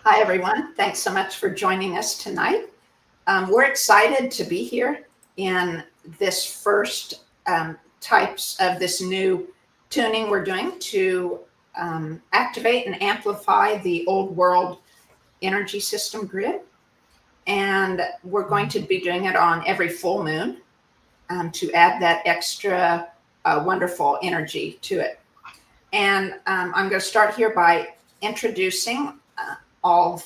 Hi, everyone. Thanks so much for joining us tonight. We're excited to be here in this first types of this new tuning we're doing to activate and amplify the old world energy system grid. And we're going to be doing it on every full moon to add that extra wonderful energy to it. And I'm going to start here by introducing all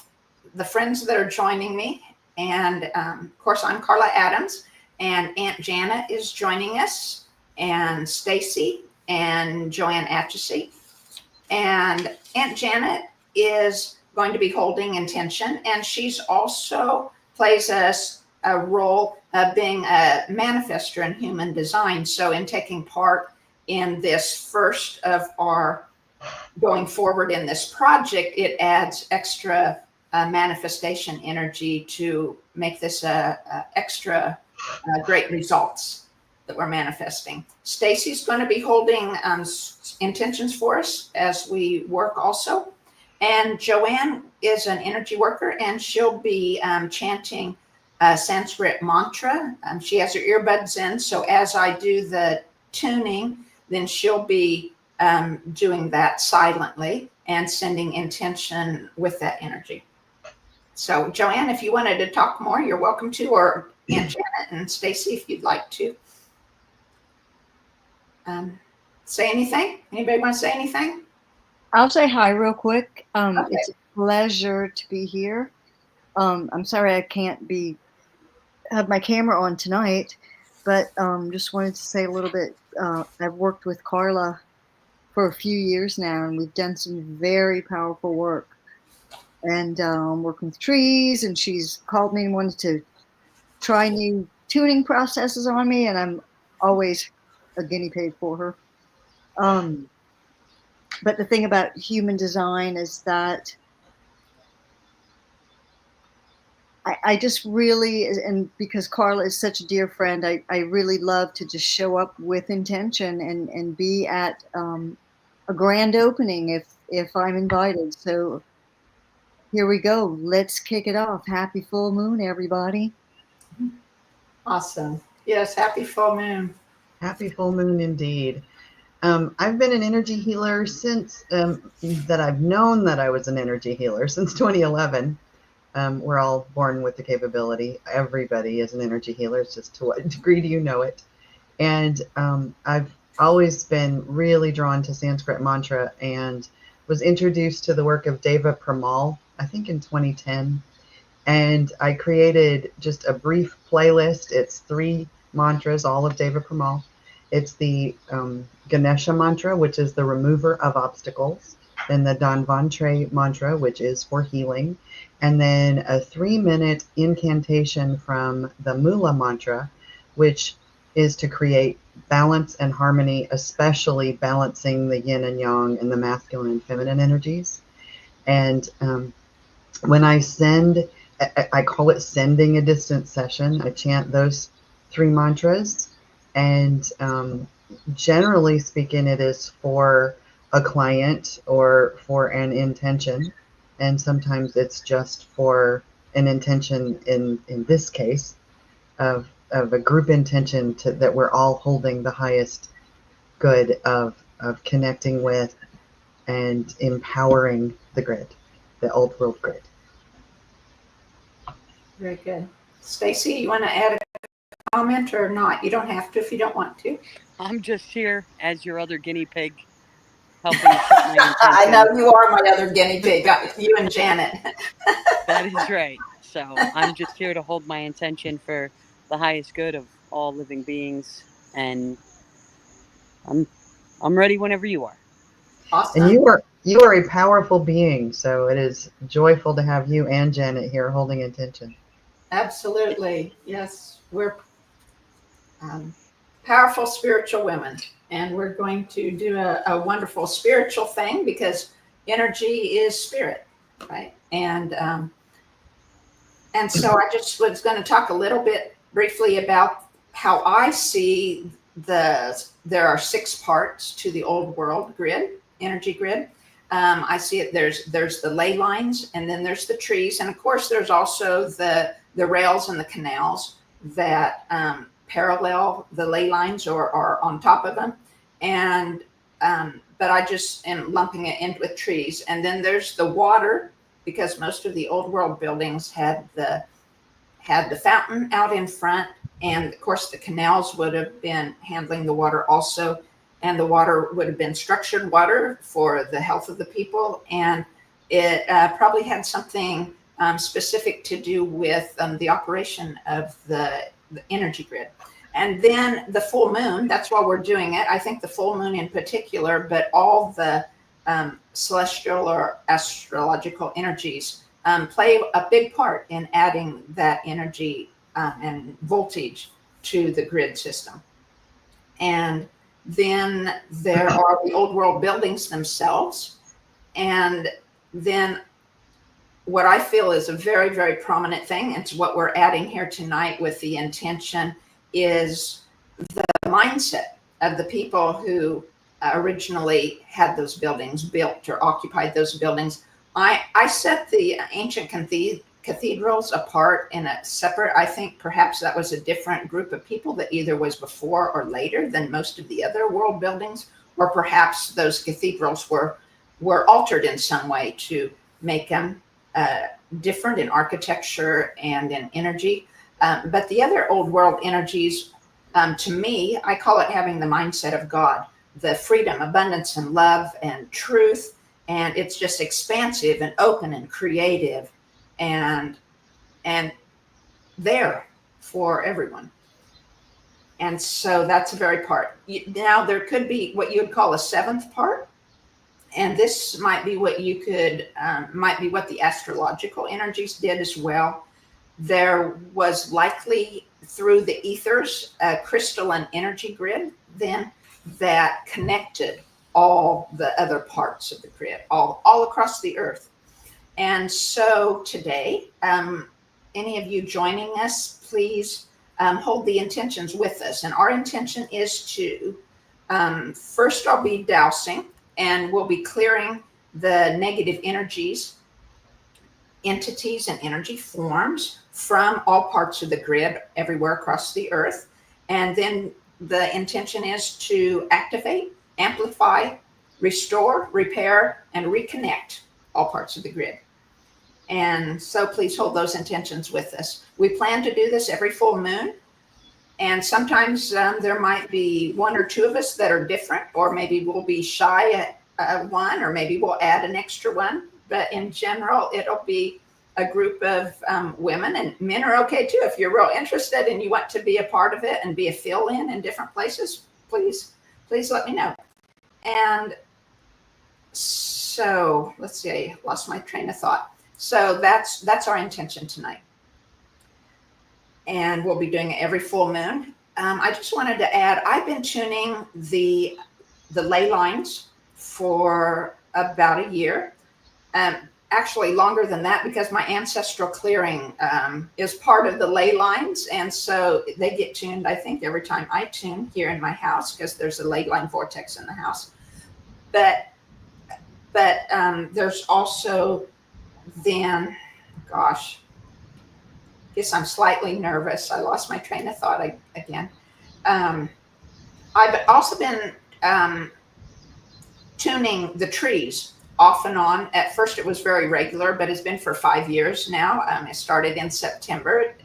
the friends that are joining me. And of course, I'm Carla Adams, and Aunt Janet is joining us, and Stacy and Joanne Atchison. And Aunt Janet is going to be holding intention, and she's also plays us a role of being a manifester in human design. So in taking part in this first of our going forward in this project, it adds extra manifestation energy to make this extra great results that we're manifesting. Stacy's going to be holding intentions for us as we work also. And Joanne is an energy worker, and she'll be chanting a Sanskrit mantra. She has her earbuds in, so as I do the tuning, then she'll be doing that silently and sending intention with that energy. So Joanne, if you wanted to talk more, you're welcome to, or Aunt Janet and Stacy, if you'd like to say anything. Anybody want to say anything? I'll say hi real quick. Okay. It's a pleasure to be here. I'm sorry I can't have my camera on tonight, but just wanted to say a little bit. I've worked with Carla for a few years now, and we've done some very powerful work. And working with trees, and she's called me and wanted to try new tuning processes on me, and I'm always a guinea pig for her. But the thing about human design is that I just really, and because Carla is such a dear friend, I really love to just show up with intention and be at a grand opening if I'm invited. So here we go. Let's kick it off. Happy full moon, everybody. Awesome. Yes, happy full moon. Happy full moon indeed. I've been an energy healer since that I've known that I was an energy healer since 2011. We're all born with the capability. Everybody is an energy healer. It's just to what degree do you know it? And I've always been really drawn to Sanskrit mantra and was introduced to the work of Deva Premal, I think in 2010. And I created just a brief playlist. It's 3 mantras, all of Deva Premal. It's the Ganesha mantra, which is the remover of obstacles. Then the Dhanvantri mantra, which is for healing. And then a 3-minute incantation from the Mula mantra, which is to create balance and harmony, especially balancing the yin and yang and the masculine and feminine energies. And when I send, I call it sending a distance session. I chant those 3 mantras, and generally speaking, it is for a client or for an intention, and sometimes it's just for an intention in this case of a group intention that we're all holding the highest good of connecting with and empowering the grid, the old world grid. Very good. Stacy, you want to add a comment or not? You don't have to if you don't want to. I'm just here as your other guinea pig, helping set my intention. I know you are my other guinea pig, you and Janet. That is right. So I'm just here to hold my intention for the highest good of all living beings, and I'm ready whenever you are. Awesome. And you are a powerful being, so it is joyful to have you and Janet here holding intention. Absolutely. Yes, we're powerful spiritual women, and we're going to do a wonderful spiritual thing because energy is spirit, right? And so I just was going to talk a little bit briefly about how I see there are 6 parts to the old world grid, energy grid. I see it. There's the ley lines, and then there's the trees, and of course there's also the rails and the canals that parallel the ley lines or are on top of them. And but I just am lumping it in with trees. And then there's the water, because most of the old world buildings had the fountain out in front, and of course the canals would have been handling the water also, and the water would have been structured water for the health of the people, and it probably had something specific to do with the operation of the energy grid. And then the full moon, that's why we're doing it. I think the full moon in particular, but all the celestial or astrological energies play a big part in adding that energy and voltage to the grid system. And then there are the old world buildings themselves. And then what I feel is a very, very prominent thing, it's what we're adding here tonight with the intention, is the mindset of the people who originally had those buildings built or occupied those buildings. I set the ancient cathedrals apart in a separate, I think perhaps that was a different group of people that either was before or later than most of the other world buildings, or perhaps those cathedrals were altered in some way to make them different in architecture and in energy. But the other old world energies, to me, I call it having the mindset of God, the freedom, abundance, and love and truth. And it's just expansive and open and creative and there for everyone. And so that's a very part. Now there could be what you would call a seventh part. And this might be what you could, might be what the astrological energies did as well. There was likely through the ethers a crystalline energy grid then that connected all the other parts of the grid, all across the earth. And so today, any of you joining us, please hold the intentions with us. And our intention is to, first I'll be dowsing, and we'll be clearing the negative energies, entities, and energy forms from all parts of the grid everywhere across the earth. And then the intention is to activate, amplify, restore, repair, and reconnect all parts of the grid. And so please hold those intentions with us. We plan to do this every full moon. And sometimes there might be one or two of us that are different, or maybe we'll be shy at one, or maybe we'll add an extra one. But in general, it'll be a group of women, and men are okay too. If you're real interested and you want to be a part of it and be a fill-in in different places, please let me know. And so let's see, I lost my train of thought. So that's our intention tonight. And we'll be doing it every full moon. I just wanted to add, I've been tuning the ley lines for about a year. Actually longer than that, because my ancestral clearing is part of the ley lines. And so they get tuned, I think, every time I tune here in my house, because there's a ley line vortex in the house. But there's also then, gosh, I guess I'm slightly nervous. I lost my train of thought again. I've also been tuning the trees off and on. At first it was very regular, but it's been for 5 years now. It started in September.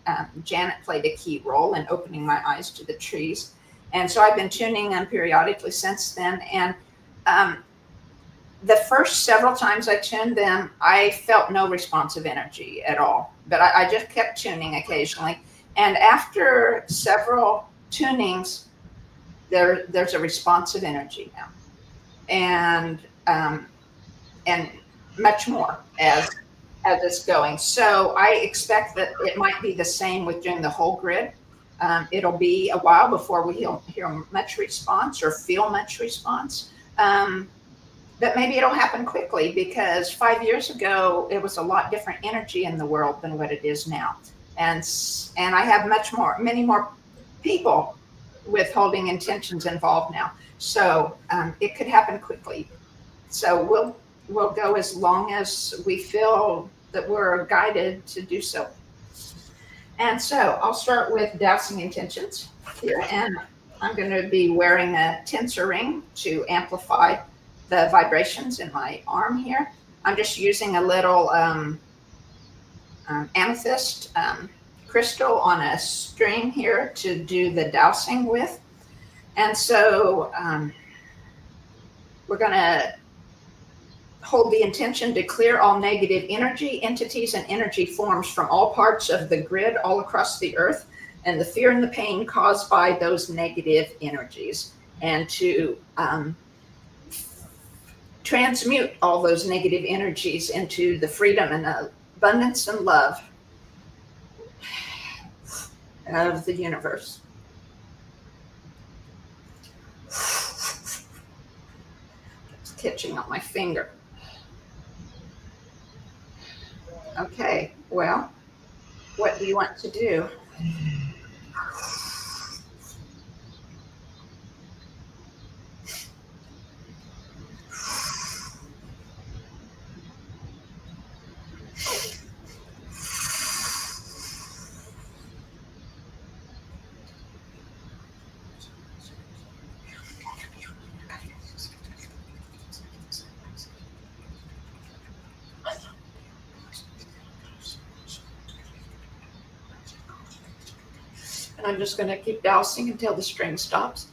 Janet played a key role in opening my eyes to the trees. And so I've been tuning them periodically since then. And the first several times I tuned them, I felt no responsive energy at all, but I just kept tuning occasionally. And after several tunings, there's a responsive energy now. And much more as it's going. So I expect that it might be the same with doing the whole grid. It'll be a while before we hear much response or feel much response. But maybe it'll happen quickly, because 5 years ago, it was a lot different energy in the world than what it is now. And I have many more people with holding intentions involved now. So it could happen quickly. So we'll go as long as we feel that we're guided to do so. And so I'll start with dowsing intentions here. And I'm going to be wearing a tensor ring to amplify the vibrations in my arm here. I'm just using a little amethyst crystal on a string here to do the dowsing with. And so we're going to hold the intention to clear all negative energy, entities, and energy forms from all parts of the grid all across the earth, and the fear and the pain caused by those negative energies, and to transmute all those negative energies into the freedom and abundance and love of the universe. It's catching on my finger. Okay, well, what do you want to do? And I'm just going to keep dowsing until the string stops.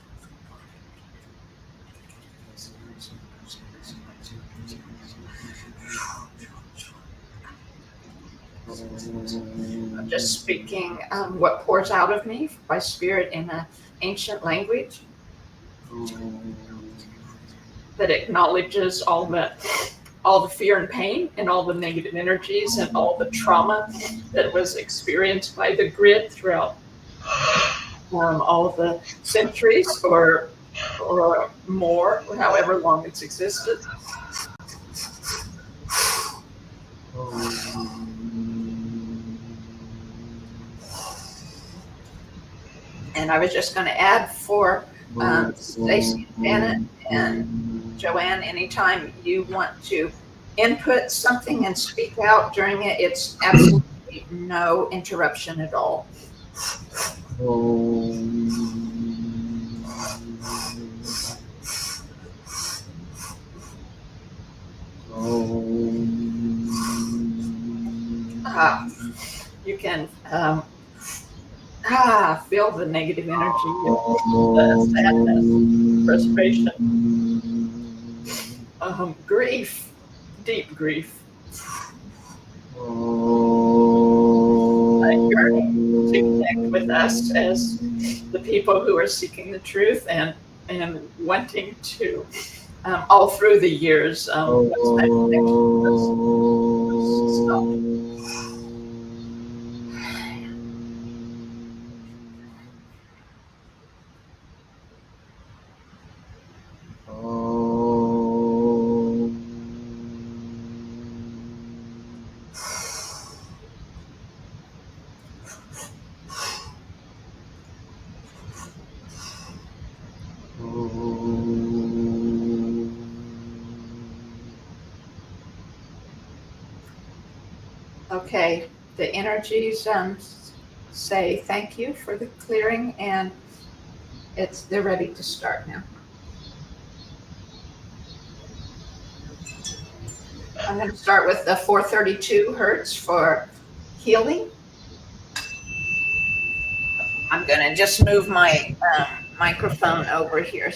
I'm just speaking what pours out of me by spirit in an ancient language that acknowledges all the fear and pain and all the negative energies and all the trauma that was experienced by the grid throughout all the centuries or more, however long it's existed. And I was just going to add for Stacy, Janet, and Joanne, anytime you want to input something and speak out during it, it's absolutely no interruption at all. You can feel the negative energy, the sadness, frustration, grief, deep grief. Yearning to connect with us as the people who are seeking the truth and wanting to, all through the years, what's that connection was stopped. Okay, the energies say thank you for the clearing, and they're ready to start now. I'm going to start with the 432 hertz for healing. I'm going to just move my microphone over here.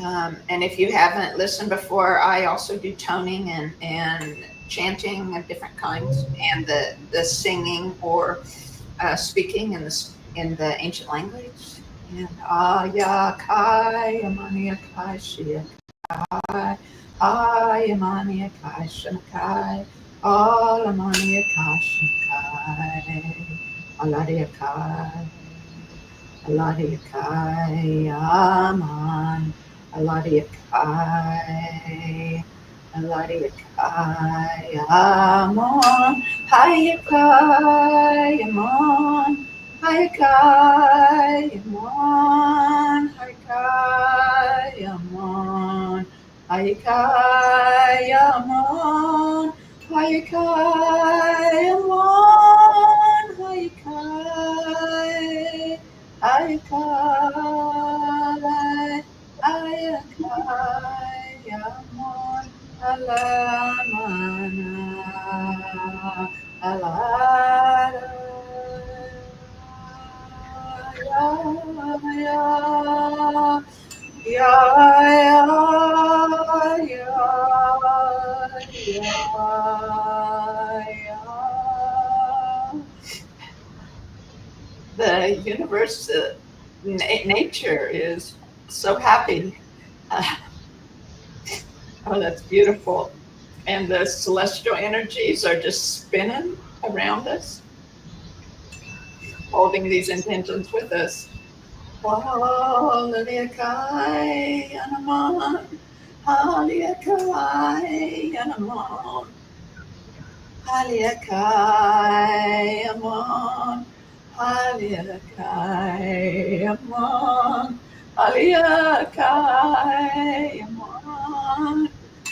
And if you haven't listened before, I also do toning and chanting of different kinds, and the singing or speaking in the ancient language. And Aya Kai Amania Kai Shia Kai Ayamania Kai Shanakai Alamania Kai Shanakai Aladia Kai Aladia Kai Aman Aladia Kai Aladia Kai Amon Hayakai Amon Hayakai Amon Hayakai Amon Haikayamon, haikayamon, haikai, haikai, haikayamon, alamana, alada, ya, ya, ya. The universe, nature is so happy. Uh, oh, that's beautiful. And the celestial energies are just spinning around us, holding these intentions with us. Hallelujah, Yanaman. Hallelujah, Yanaman. Hallelujah, Hallelujah, Hallelujah,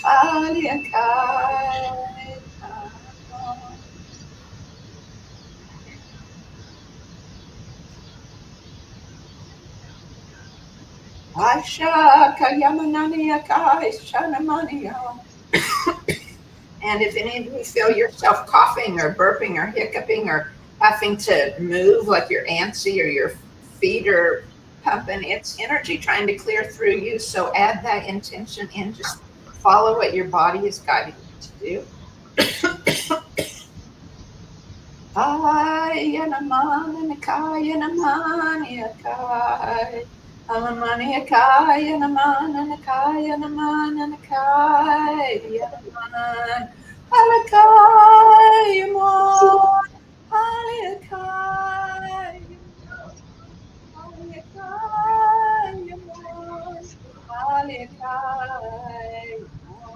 Hallelujah. Aisha Kayamanania Kai Shanamania. And if any of you feel yourself coughing or burping or hiccuping or having to move like you're antsy or your feet are pumping, it's energy trying to clear through you. So add that intention in. Just follow what your body is guiding you to do. Ayanamanikai. Alamaniakai, Yanamanakai, Yanamanakai, Yanaman, Alakai, Yamon, Aliakai, Aliakai, Yamon, Aliakai,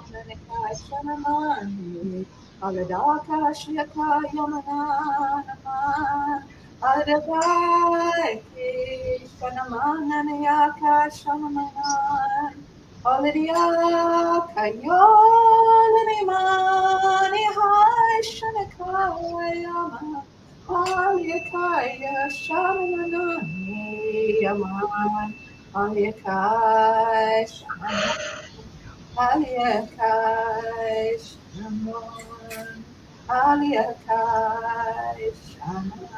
Yamanakai, Shanamani, Aladaka, Shiakai, Yamananaman, Adabai, Shanamananiaka, Shanamanan, Oladia, Kayolanimani, Hai, Shanakayama, Aliakaya, Shanamanani, Yaman, Aliakai, Shanaman, Aliakai, Shanaman, Aliakai, Shanaman.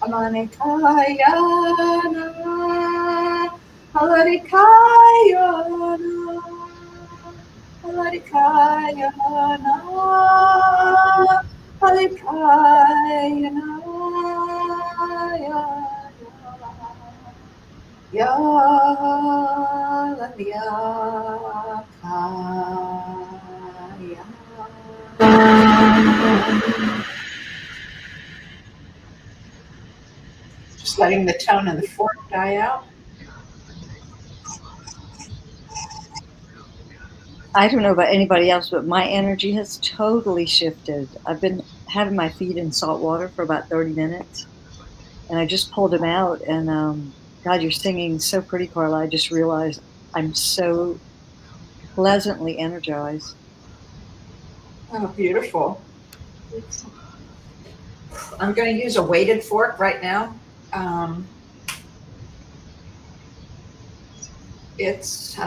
Amanikayana, Halarikayana, Halarikayana, Halarikayana, Ya, Ya, just letting the tone of the fork die out. I don't know about anybody else, but my energy has totally shifted. I've been having my feet in salt water for about 30 minutes, and I just pulled them out. And God, you're singing so pretty, Carla. I just realized I'm so pleasantly energized. Oh, beautiful. I'm going to use a weighted fork right now. It's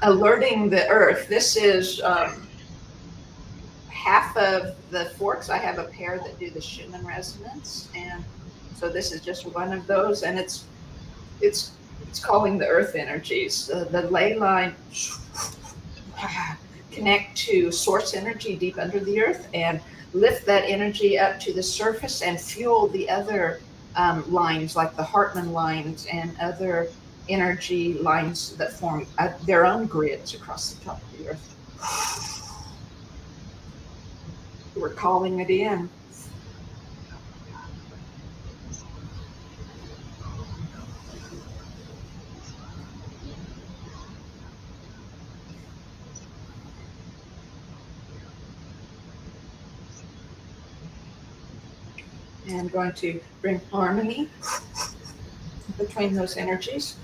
alerting the earth. This is half of the forks. I have a pair that do the Schumann resonance, and so this is just one of those, and it's calling the earth energies. The ley line connect to source energy deep under the earth and lift that energy up to the surface and fuel the other lines like the Hartmann lines and other energy lines that form their own grids across the top of the earth. We're calling it in. And going to bring harmony between those energies.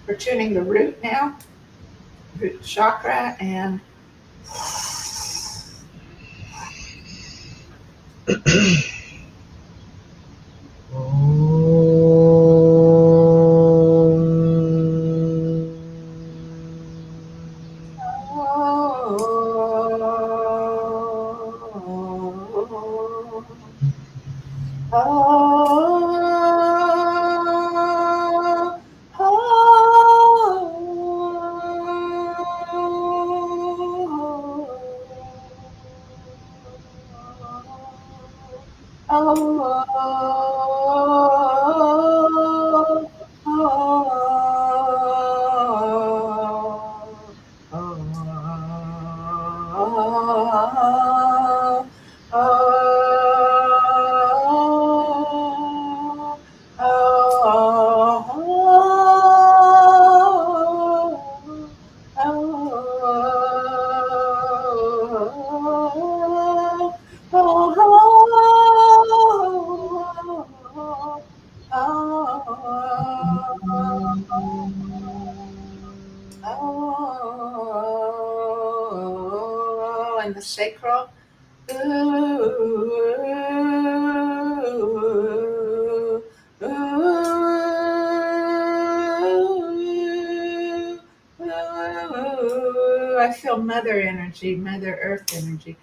We're tuning the root now, root chakra, and and the sacral. I feel mother energy, mother earth energy.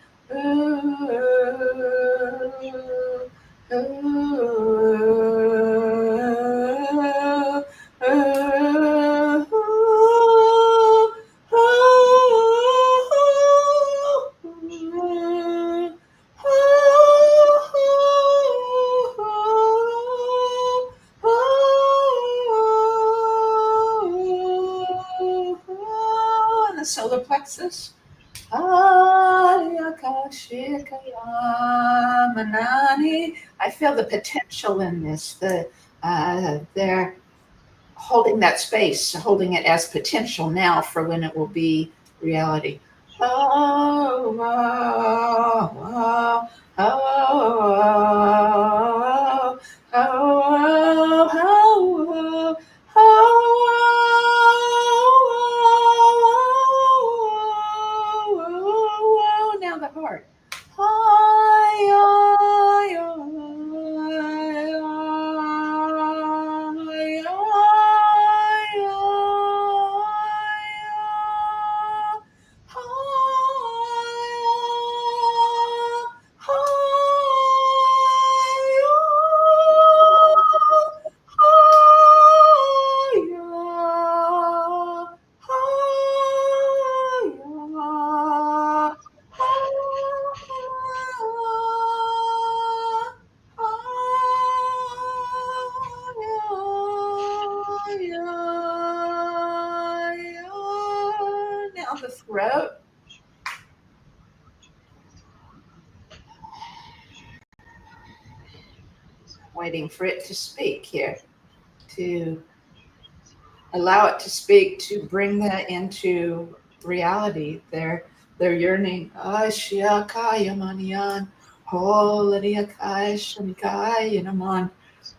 And the solar plexus. I feel the potential in this. They're holding that space, holding it as potential now for when it will be reality. Oh, oh, oh, oh, oh, oh, oh, oh, now the heart. Now the throat. Waiting for it to speak here, to allow it to speak, to bring that into reality. They're yearning. Ashiakaya manian, holadiakai shanikai naman,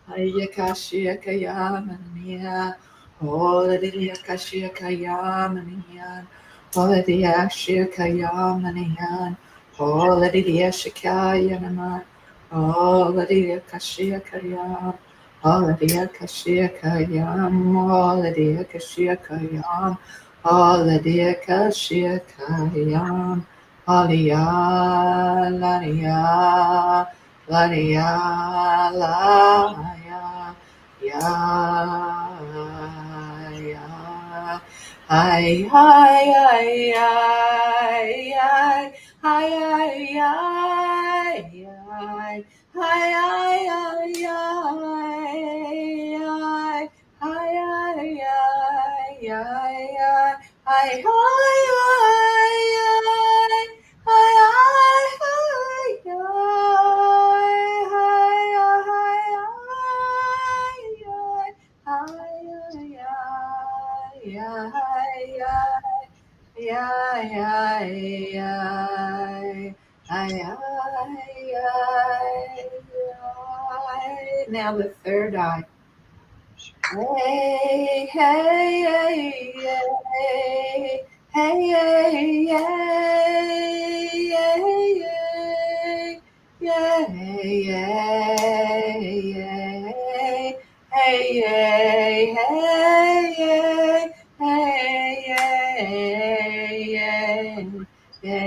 ayakashiakaya mania, holadiakashiakaya manian, holadiashiakaya manian, holadiashikaya naman, holadiakashiakaya. Hallelujah, Kashia Kayam, Hallelujah, Kashia Kayam, Hallelujah, Kashia Kayam, Hallelujah, Lania, Lania, Laya, Ya, Ya, Hi, hi, hi, hi, hi, hi, hi, hi. Hi, hi, hi, hi, hi, hi, hi, hi, now the third eye. Hey, hey, hey, hey, hey, hey, yay, yay, yay, hey, yay, hey, yay, hey, yay, yay, yay,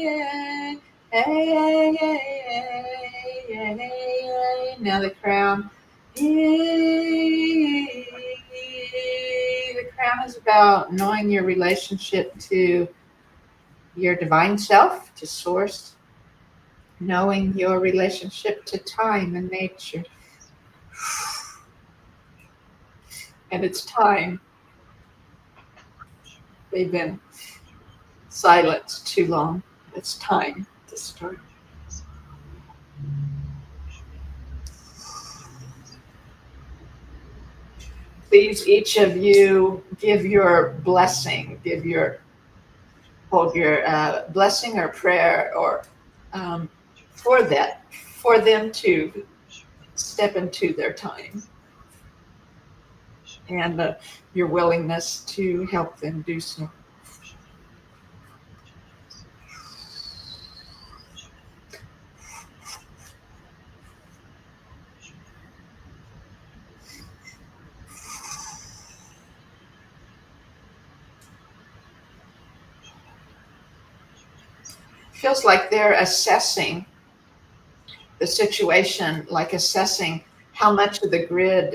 yay, hey, yay, yay, yay. Now the crown. The crown is about knowing your relationship to your divine self, to source, knowing your relationship to time and nature. And it's time. They've been silenced too long. It's time to start. Please, each of you, give your blessing, hold your blessing or prayer or for them to step into their time and your willingness to help them do so. Feels like they're assessing the situation, like assessing how much of the grid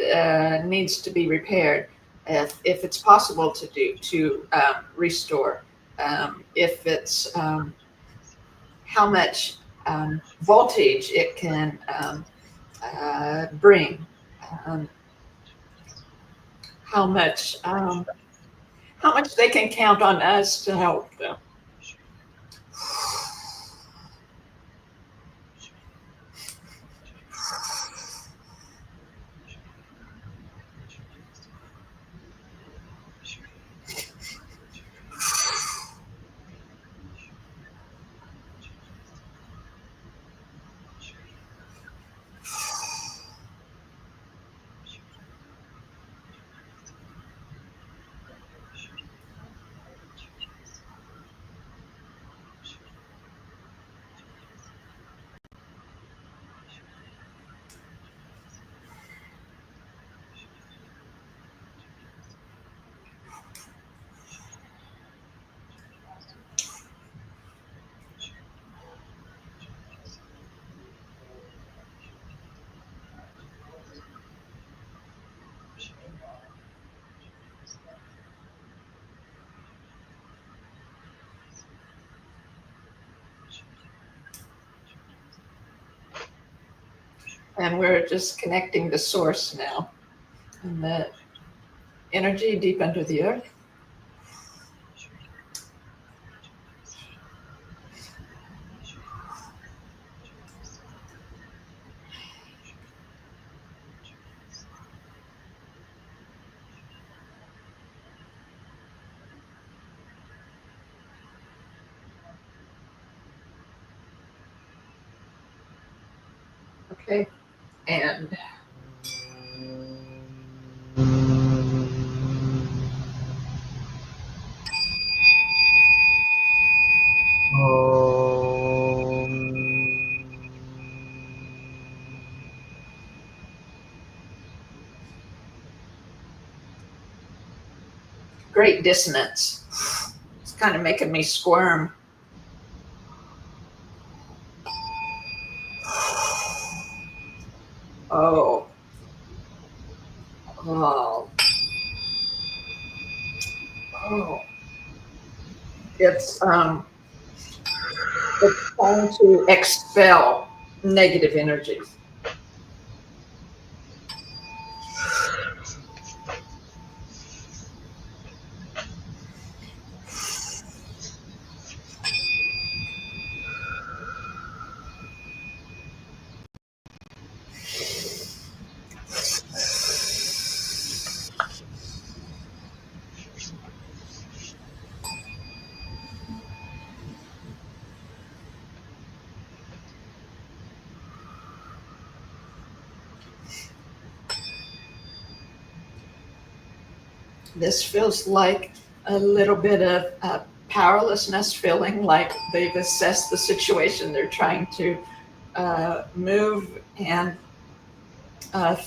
needs to be repaired, if it's possible to restore, if it's how much voltage it can bring, um, how much they can count on us to help them. And we're just connecting the source now, and the energy deep under the earth. Okay, and great dissonance. It's kind of making me squirm. Oh, oh, oh. It's trying to expel negative energies. This feels like a little bit of powerlessness, feeling like they've assessed the situation. They're trying to move and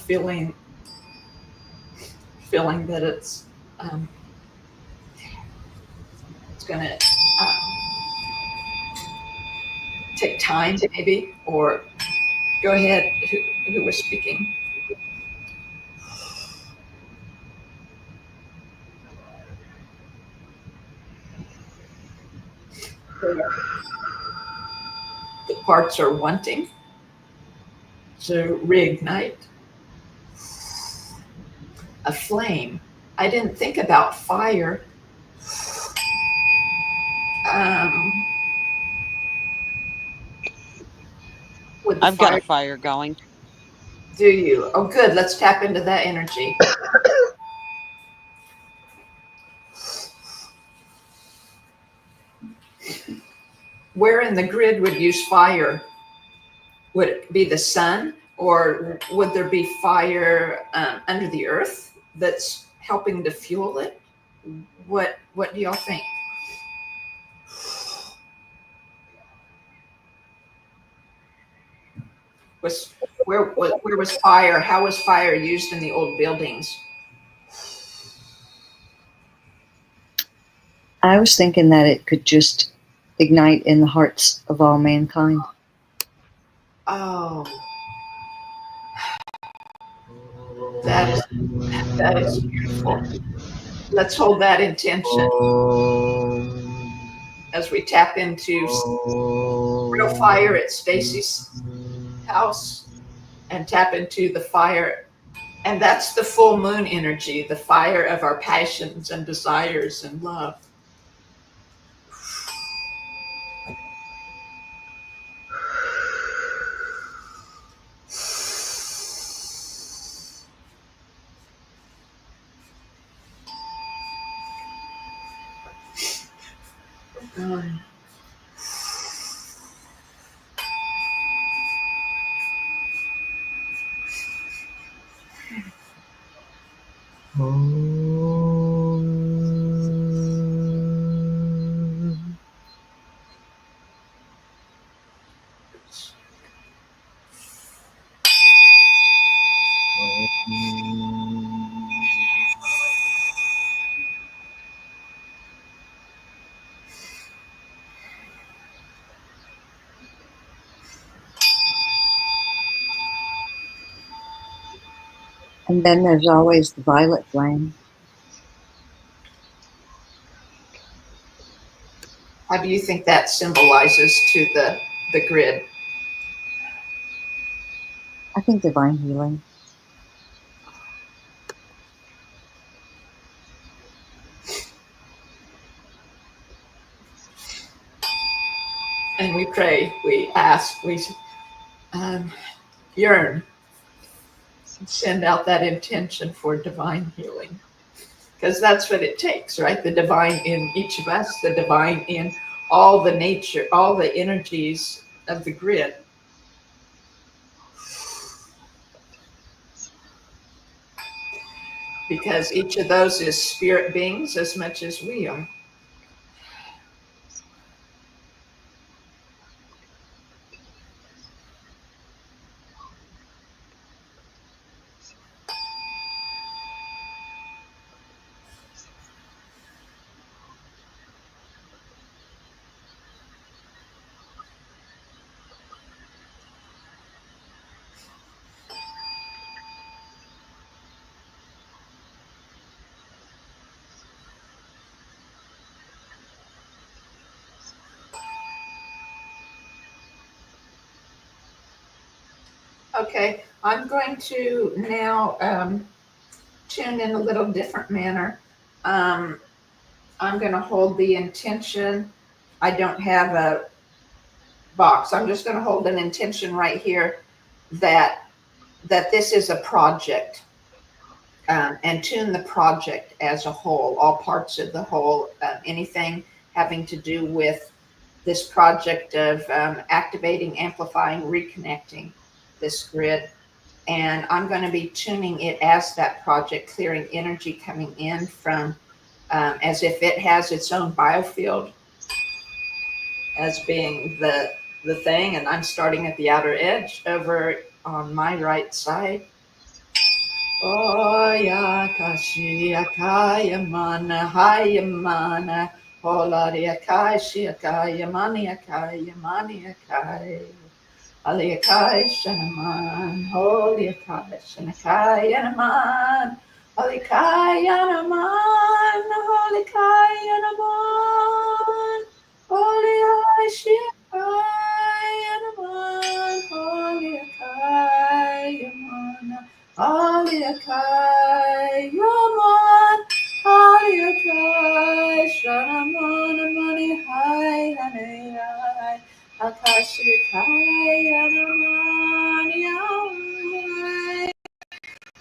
feeling that um, it's going to take time, maybe. Or go ahead. Who was speaking? The parts are wanting to reignite a flame. I didn't think about fire. Um, with the I've got a fire, fire going. do you? Oh, good. Let's tap into that energy. Where in the grid would use fire? Would it be the sun, or would there be fire under the earth that's helping to fuel it? What do y'all think? Where was fire? How was fire used in the old buildings? I was thinking that it could just ignite in the hearts of all mankind. Oh, that is beautiful. Let's hold that intention as we tap into real fire at Stacy's house and tap into the fire. And that's the full moon energy, the fire of our passions and desires and love. Um, And then there's always the violet flame. How do you think that symbolizes to the grid? I think divine healing. And we pray, we ask, we yearn, send out that intention for divine healing. Because that's what it takes, right? The divine in each of us, the divine in all the nature, all the energies of the grid. Because each of those is spirit beings as much as we are. Okay, I'm going to now tune in a little different manner. I'm going to hold the intention. I don't have a box. I'm just going to hold an intention right here that this is a project, and tune the project as a whole, all parts of the whole, anything having to do with this project of activating, amplifying, reconnecting this grid, And I'm going to be tuning it as that project, clearing energy coming in from as if it has its own biofield as being the thing. And I'm starting at the outer edge over on my right side. Oya kashia kaya mana haya mana holaria kashia kaya mania kaya mania kaya aliakai shanaman holiakai shanakai yanaman alikai yanaman holikai yanaman holiai shiakai yanaman holiakai yamana Aliakai Yaman, Aliakai Shanamana Mani Hai Hanei Akashikai Yanaman Yamai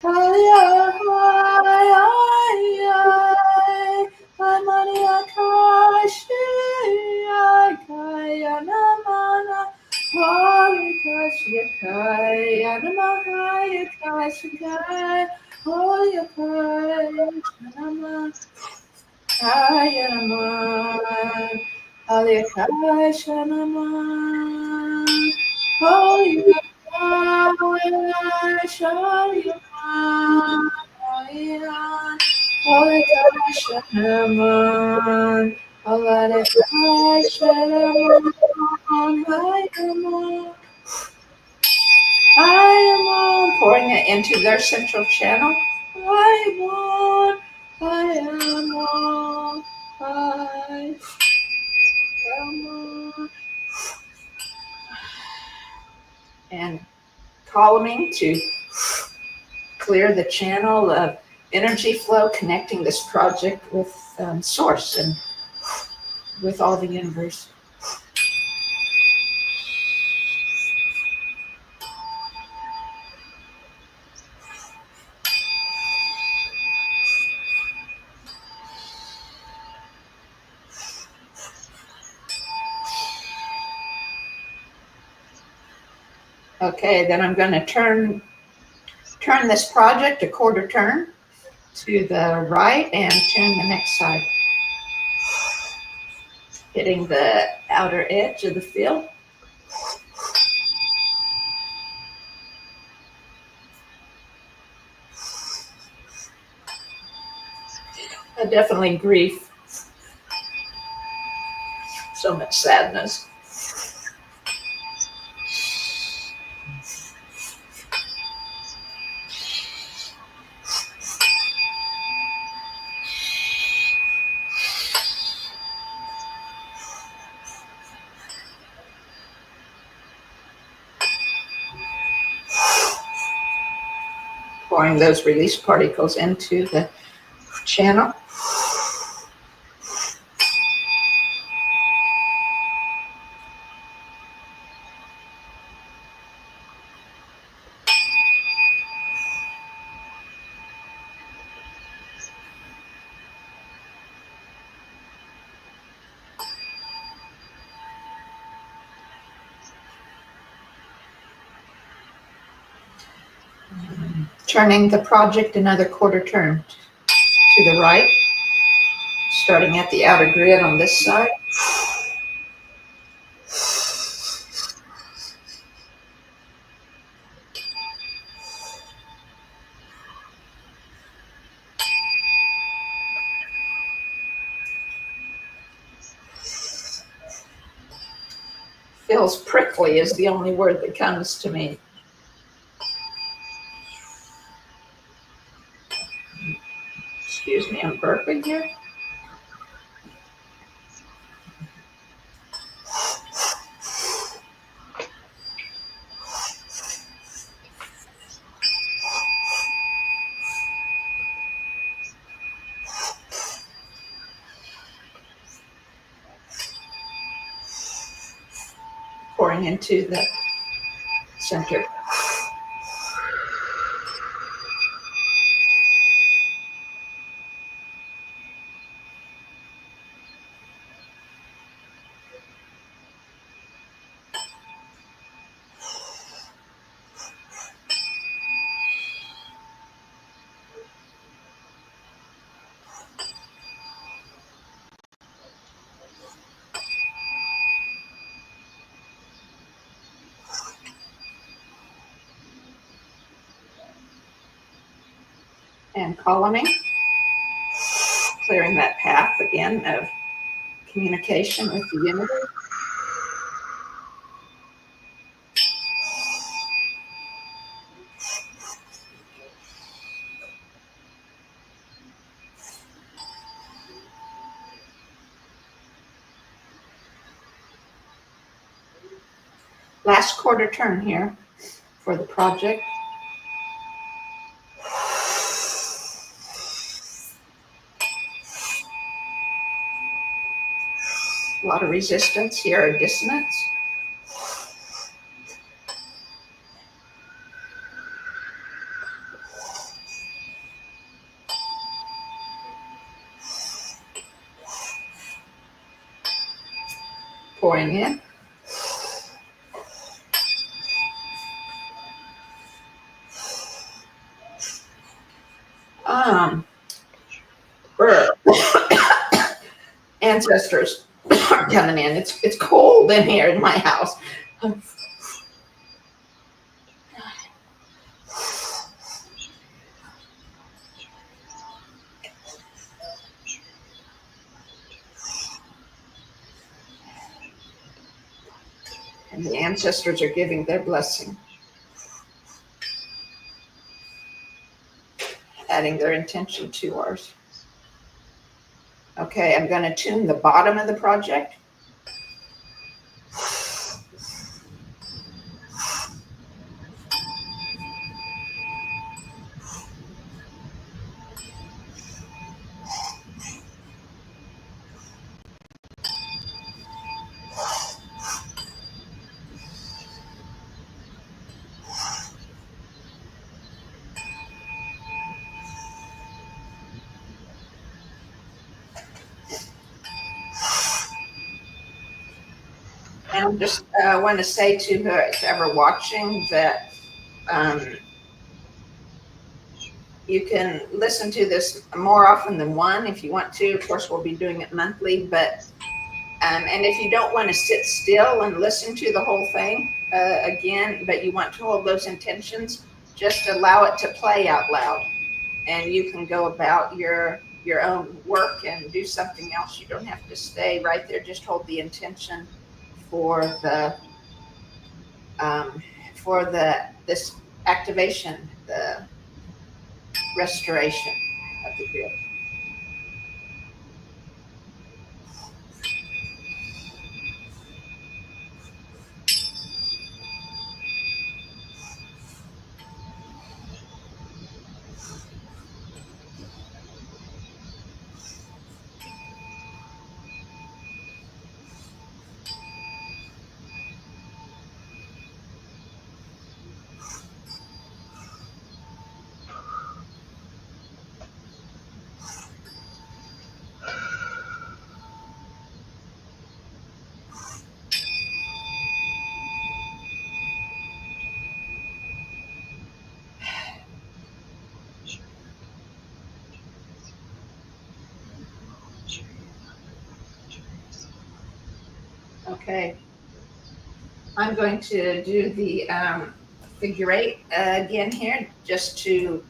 Aliakai Amani Akashi Yanamana Yakai, Yanamahai, Yakai, Shakai, oh, Yakai, Shanama, Hayanaman, Aliakai, Shanaman, oh, Yakai, Shanaman, Aliakai, Shanaman, Aliakai, Shanaman, Hayanaman. I am on, pouring it into their central channel. I am on, I am on, I am on. And calming to clear the channel of energy flow connecting this project with source and with all the universe. Okay, then I'm going to turn this project a quarter turn to the right and turn the next side, hitting the outer edge of the field. Definitely grief, so much sadness. Pouring those release particles into the channel. Turning the project another quarter turn to the right, starting at the outer grid on this side. Feels prickly is the only word that comes to me. Excuse me, I'm burping here. Pouring into the center. and columning, clearing that path again of communication with the unity. Last quarter turn here for the project. A lot of resistance here, or dissonance. Pouring in. Ancestors are coming in. It's cold in here in my house. And the ancestors are giving their blessing, adding their intention to ours. Okay, I'm going to tune the bottom of the project. And I just want to say to whoever watching that you can listen to this more often than one if you want to. Of course, we'll be doing it monthly, but and if you don't want to sit still and listen to the whole thing again, but you want to hold those intentions, just allow it to play out loud, and you can go about your own work and do something else. You don't have to stay right there. Just hold the intention for this activation, the restoration of the grid. Okay, I'm going to do the figure eight again here, just to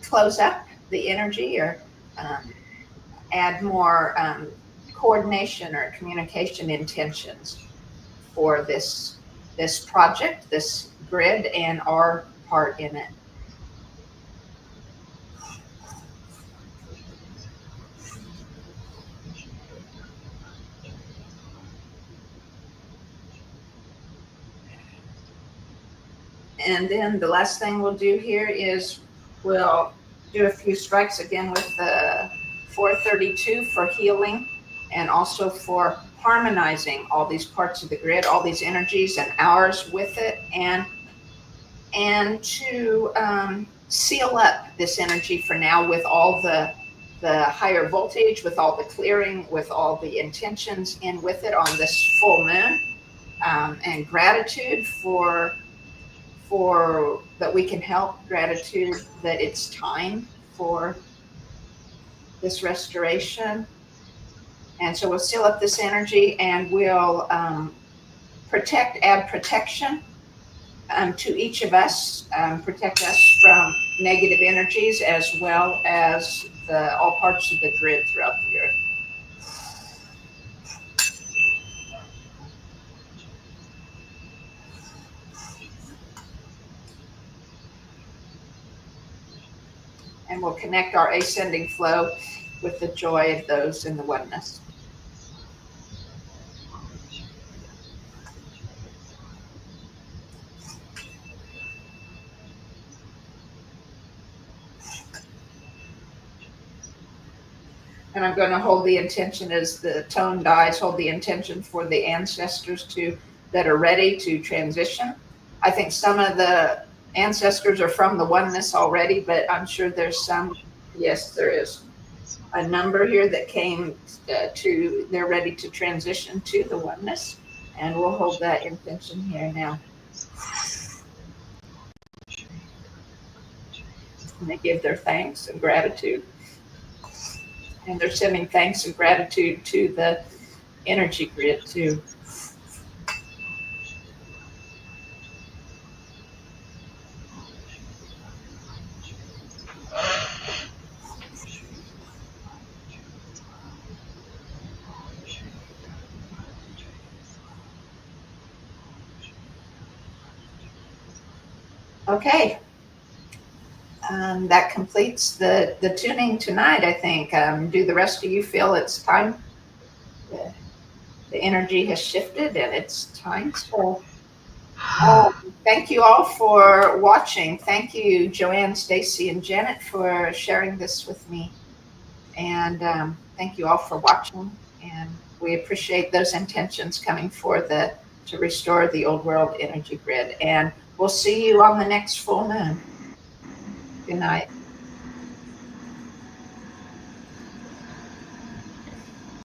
close up the energy, or add more coordination or communication intentions for this project, this grid, and our part in it. And then the last thing we'll do here is we'll do a few strikes again with the 432 for healing, and also for harmonizing all these parts of the grid, all these energies and ours with it, and to seal up this energy for now with all the higher voltage, with all the clearing, with all the intentions in with it on this full moon, and gratitude for that we can help, gratitude that it's time for this restoration. And so we'll seal up this energy, and we'll add protection to each of us, protect us from negative energies as well as all parts of the grid throughout the earth. And we'll connect our ascending flow with the joy of those in the oneness. And I'm going to hold the intention as the tone dies, hold the intention for the ancestors that are ready to transition. I think some of the ancestors are from the oneness already, but I'm sure there's some, yes, there is a number here that came they're ready to transition to the oneness. And we'll hold that intention here now. And they give their thanks and gratitude. And they're sending thanks and gratitude to the energy grid too. Okay. That completes the tuning tonight, I think. Do the rest of you feel it's time? The energy has shifted and it's time. So thank you all for watching. Thank you, Joanne, Stacy, and Janet, for sharing this with me. And thank you all for watching. And we appreciate those intentions coming forth to restore the old world energy grid. And we'll see you on the next full moon. Good night.